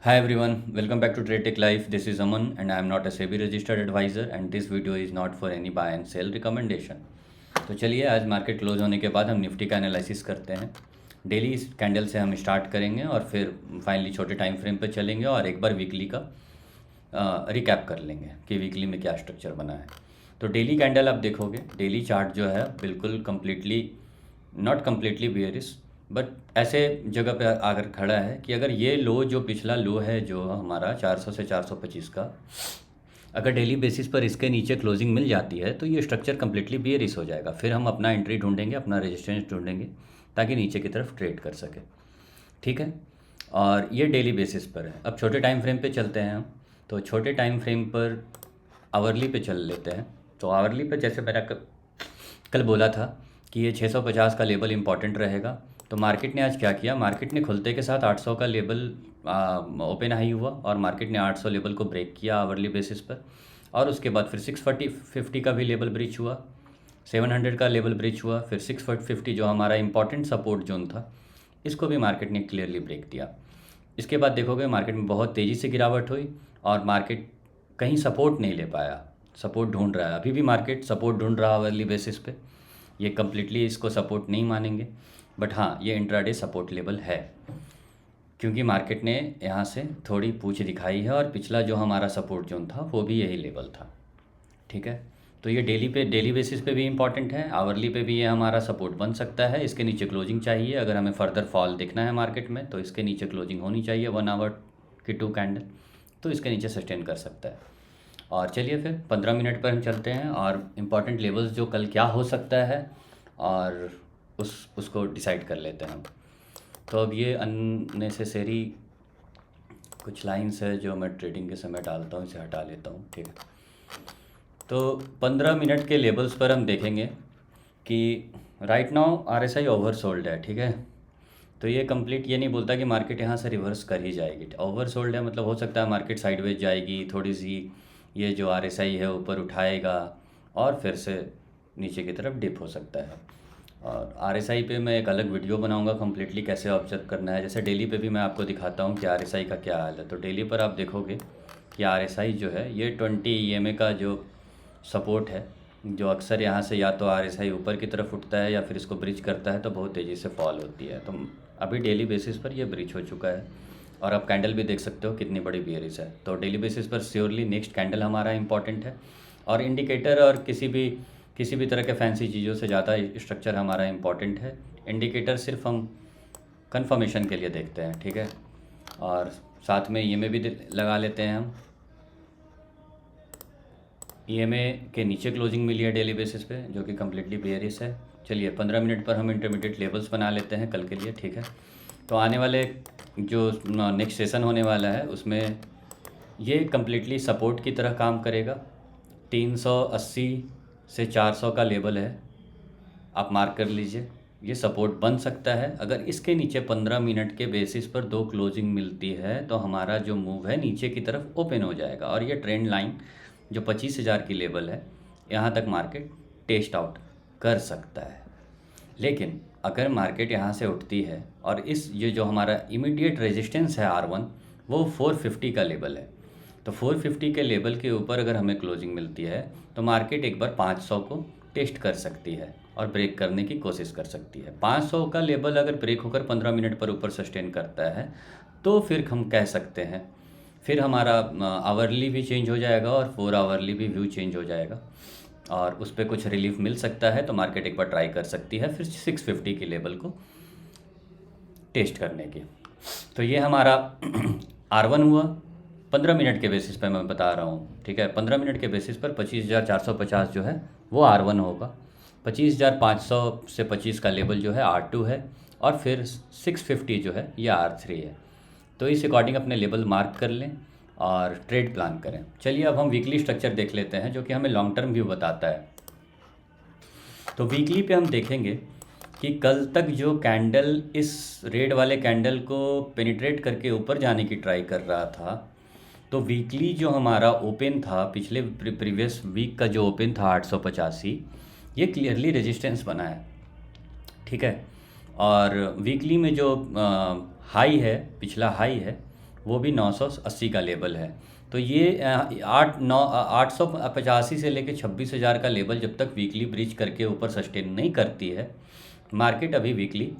Hi everyone, welcome back to Trade Tech Life. This is Aman and I am not a SEBI registered advisor and this video is not for any buy and sell recommendation. तो चलिए आज market close होने के बाद हम Nifty का analysis करते हैं। डेली कैंडल से हम स्टार्ट करेंगे और फिर फाइनली छोटे टाइम फ्रेम पर चलेंगे और एक बार वीकली का रिकैप कर लेंगे कि वीकली में क्या स्ट्रक्चर बना है। तो डेली कैंडल आप देखोगे, डेली चार्ट जो है बिल्कुल completely not completely bearish but ऐसे जगह पे आकर खड़ा है कि अगर ये लो जो पिछला लो है जो हमारा 400 से 425 का, अगर डेली बेसिस पर इसके नीचे क्लोजिंग मिल जाती है तो ये स्ट्रक्चर कम्प्लीटली बियरिश हो जाएगा। फिर हम अपना एंट्री ढूंढेंगे, अपना रेजिस्टेंस ढूंढेंगे ताकि नीचे की तरफ ट्रेड कर सके। ठीक है, और ये डेली बेसिस पर है। अब छोटे टाइम फ्रेम पे चलते हैं हम। तो छोटे टाइम फ्रेम पर आवरली पे चल लेते हैं। तो आवरली पे जैसे मैंने कल बोला था कि ये 650 का लेवल इंपॉर्टेंट रहेगा। तो मार्केट ने आज क्या किया, मार्केट ने खुलते के साथ 800 का लेवल ओपन हाई हुआ और मार्केट ने 800 लेवल को ब्रेक किया आवरली बेसिस पर। और उसके बाद फिर 650 का भी लेवल ब्रीच हुआ, 700 का लेवल ब्रीच हुआ, फिर 650 जो हमारा इंपॉर्टेंट सपोर्ट जोन था इसको भी मार्केट ने क्लियरली ब्रेक दिया। इसके बाद देखोगे मार्केट में बहुत तेज़ी से गिरावट हुई और मार्केट कहीं सपोर्ट नहीं ले पाया, सपोर्ट ढूंढ रहा है। अभी भी मार्केट सपोर्ट ढूंढ रहा है आवरली बेसिस पे। ये कम्प्लीटली इसको सपोर्ट नहीं मानेंगे बट हाँ, ये इंट्राडे सपोर्ट लेवल है क्योंकि मार्केट ने यहाँ से थोड़ी पूछ दिखाई है और पिछला जो हमारा सपोर्ट जोन था वो भी यही लेवल था। ठीक है, तो ये डेली बेसिस पे भी इम्पॉर्टेंट है, आवरली पे भी ये हमारा सपोर्ट बन सकता है। इसके नीचे क्लोजिंग चाहिए अगर हमें फर्दर फॉल देखना है मार्केट में, तो इसके नीचे क्लोजिंग होनी चाहिए 1 आवर की 2 कैंडल, तो इसके नीचे सस्टेन कर सकता है। और चलिए फिर 15 मिनट पर हम चलते हैं और इम्पॉर्टेंट लेवल्स जो कल क्या हो सकता है और उसको डिसाइड कर लेते हैं हम। तो अब ये अननेसेसरी कुछ लाइंस है जो मैं ट्रेडिंग के समय डालता हूँ, इसे हटा लेता हूँ। ठीक है, तो 15 मिनट के लेवल्स पर हम देखेंगे कि right now RSI over sold है। ठीक है, तो ये कंप्लीट ये नहीं बोलता कि मार्केट यहाँ से रिवर्स कर ही जाएगी। ओवर सोल्ड है मतलब हो सकता है मार्केट साइडवेज जाएगी, थोड़ी सी ये जो RSI है ऊपर उठाएगा और फिर से नीचे की तरफ डिप हो सकता है। और RSI पे मैं एक अलग वीडियो बनाऊंगा कम्प्लीटली कैसे ऑब्जर्व करना है। जैसे डेली पे भी मैं आपको दिखाता हूँ कि RSI का क्या हाल है। तो डेली पर आप देखोगे कि RSI जो है ये 20 EMA का जो सपोर्ट है, जो अक्सर यहाँ से या तो RSI ऊपर की तरफ उठता है या फिर इसको ब्रिज करता है तो बहुत तेज़ी से फॉल होती है। तो अभी डेली बेसिस पर ये ब्रिज हो चुका है और आप कैंडल भी देख सकते हो कितनी बड़ी बियरिश है। तो डेली बेसिस पर श्योरली नेक्स्ट कैंडल हमारा इंपॉर्टेंट है और इंडिकेटर और किसी भी तरह के फैंसी चीज़ों से ज़्यादा स्ट्रक्चर हमारा इंपॉर्टेंट है। इंडिकेटर सिर्फ हम कंफर्मेशन के लिए देखते हैं। ठीक है, और साथ में EMA भी लगा लेते हैं हम। EMA के नीचे क्लोजिंग मिली है डेली बेसिस पे जो कि कम्प्लीटली बेयरिश है। चलिए 15 मिनट पर हम इंटरमीडिएट लेवल्स बना लेते हैं कल के लिए। ठीक है, तो आने वाले जो नेक्स्ट सेशन होने वाला है उसमें ये कम्प्लीटली सपोर्ट की तरह काम करेगा। 380 से 400 का लेवल है, आप मार्क कर लीजिए। ये सपोर्ट बन सकता है। अगर इसके नीचे 15 मिनट के बेसिस पर 2 क्लोजिंग मिलती है तो हमारा जो मूव है नीचे की तरफ ओपन हो जाएगा और ये ट्रेंड लाइन जो 25,000 की लेवल है यहाँ तक मार्केट टेस्ट आउट कर सकता है। लेकिन अगर मार्केट यहाँ से उठती है और ये जो हमारा इमीडिएट रेजिस्टेंस है R1 वो 450 का लेवल है, तो 450 के लेवल के ऊपर अगर हमें क्लोजिंग मिलती है तो मार्केट एक बार 500 को टेस्ट कर सकती है और ब्रेक करने की कोशिश कर सकती है। 500 का लेवल अगर ब्रेक होकर 15 मिनट पर ऊपर सस्टेन करता है तो फिर हम कह सकते हैं फिर हमारा आवरली भी चेंज हो जाएगा और 4 आवरली भी व्यू चेंज हो जाएगा और उस पर कुछ रिलीफ मिल सकता है। तो मार्केट एक बार ट्राई कर सकती है फिर 650 के लेवल को टेस्ट करने की। तो ये हमारा R1 हुआ 15 मिनट के बेसिस पर मैं बता रहा हूँ। ठीक है, 15 मिनट के बेसिस पर 25,450 जो है वो R1 होगा। 25,500 से 25 का लेवल जो है R2 है और फिर 650 जो है ये R3 है। तो इस अकॉर्डिंग अपने लेवल मार्क कर लें और ट्रेड प्लान करें। चलिए अब हम वीकली स्ट्रक्चर देख लेते हैं जो कि हमें लॉन्ग टर्म व्यू बताता है। तो वीकली पे हम देखेंगे कि कल तक जो कैंडल इस रेड वाले कैंडल को पेनिट्रेट करके ऊपर जाने की ट्राई कर रहा था, तो वीकली जो हमारा ओपन था पिछले प्रीवियस वीक का जो ओपन था 885, ये क्लियरली रेजिस्टेंस बना है। ठीक है, और वीकली में जो हाई है, पिछला हाई है वो भी 980 का लेवल है। तो ये 885 से लेके 26,000 का लेवल जब तक वीकली ब्रीच करके ऊपर सस्टेन नहीं करती है, मार्केट अभी वीकली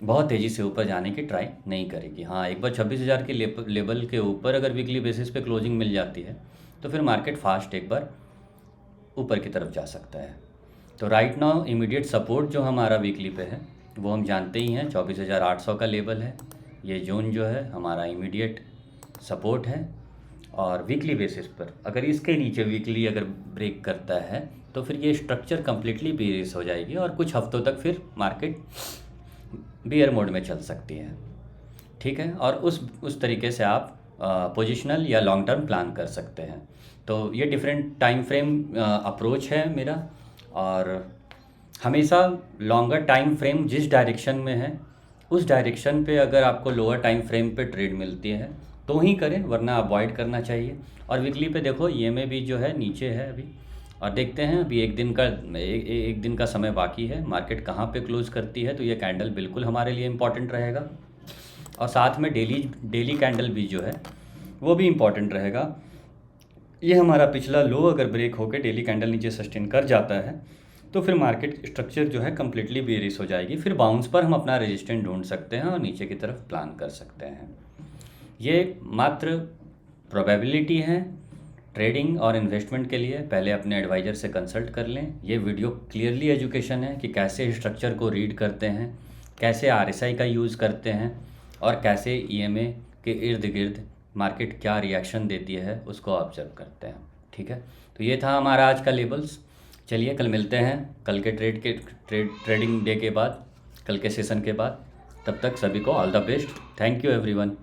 बहुत तेज़ी से ऊपर जाने की ट्राई नहीं करेगी। हाँ, एक बार 26,000 के लेवल के ऊपर अगर वीकली बेसिस पे क्लोजिंग मिल जाती है तो फिर मार्केट फास्ट एक बार ऊपर की तरफ जा सकता है। तो राइट नाउ इमीडिएट सपोर्ट जो हमारा वीकली पे है वो हम जानते ही हैं, 24,800 का लेवल है। ये जोन जो है हमारा इमीडिएट सपोर्ट है, और वीकली बेसिस पर अगर इसके नीचे वीकली अगर ब्रेक करता है तो फिर ये स्ट्रक्चर कम्प्लीटली बेरिश हो जाएगी और कुछ हफ्तों तक फिर मार्केट बियर मोड में चल सकती है। ठीक है, और उस तरीके से आप पोजिशनल या लॉन्ग टर्म प्लान कर सकते हैं। तो ये डिफरेंट टाइम फ्रेम अप्रोच है मेरा, और हमेशा लॉन्गर टाइम फ्रेम जिस डायरेक्शन में है उस डायरेक्शन पे अगर आपको लोअर टाइम फ्रेम पे ट्रेड मिलती है तो ही करें, वरना अवॉइड करना चाहिए। और वीकली पे देखो ये में भी जो है नीचे है अभी, और देखते हैं अभी एक दिन का समय बाकी है, मार्केट कहाँ पे क्लोज करती है। तो ये कैंडल बिल्कुल हमारे लिए इम्पॉर्टेंट रहेगा, और साथ में डेली कैंडल भी जो है वो भी इम्पॉर्टेंट रहेगा। ये हमारा पिछला लो अगर ब्रेक होकर डेली कैंडल नीचे सस्टेन कर जाता है तो फिर मार्केट स्ट्रक्चर जो है कम्प्लीटली बेरिश हो जाएगी। फिर बाउंस पर हम अपना रेजिस्टेंस ढूंढ सकते हैं और नीचे की तरफ प्लान कर सकते हैं। ये मात्र प्रोबेबिलिटी है ट्रेडिंग और इन्वेस्टमेंट के लिए। पहले अपने एडवाइज़र से कंसल्ट कर लें। ये वीडियो क्लियरली एजुकेशन है कि कैसे स्ट्रक्चर को रीड करते हैं, कैसे RSI का यूज़ करते हैं, और कैसे EMA के इर्द गिर्द मार्केट क्या रिएक्शन देती है उसको ऑब्जर्व करते हैं। ठीक है, तो ये था हमारा आज का लेबल्स। चलिए कल मिलते हैं, कल के ट्रेडिंग डे के बाद, कल के सेशन के बाद। तब तक सभी को all the best. Thank you everyone.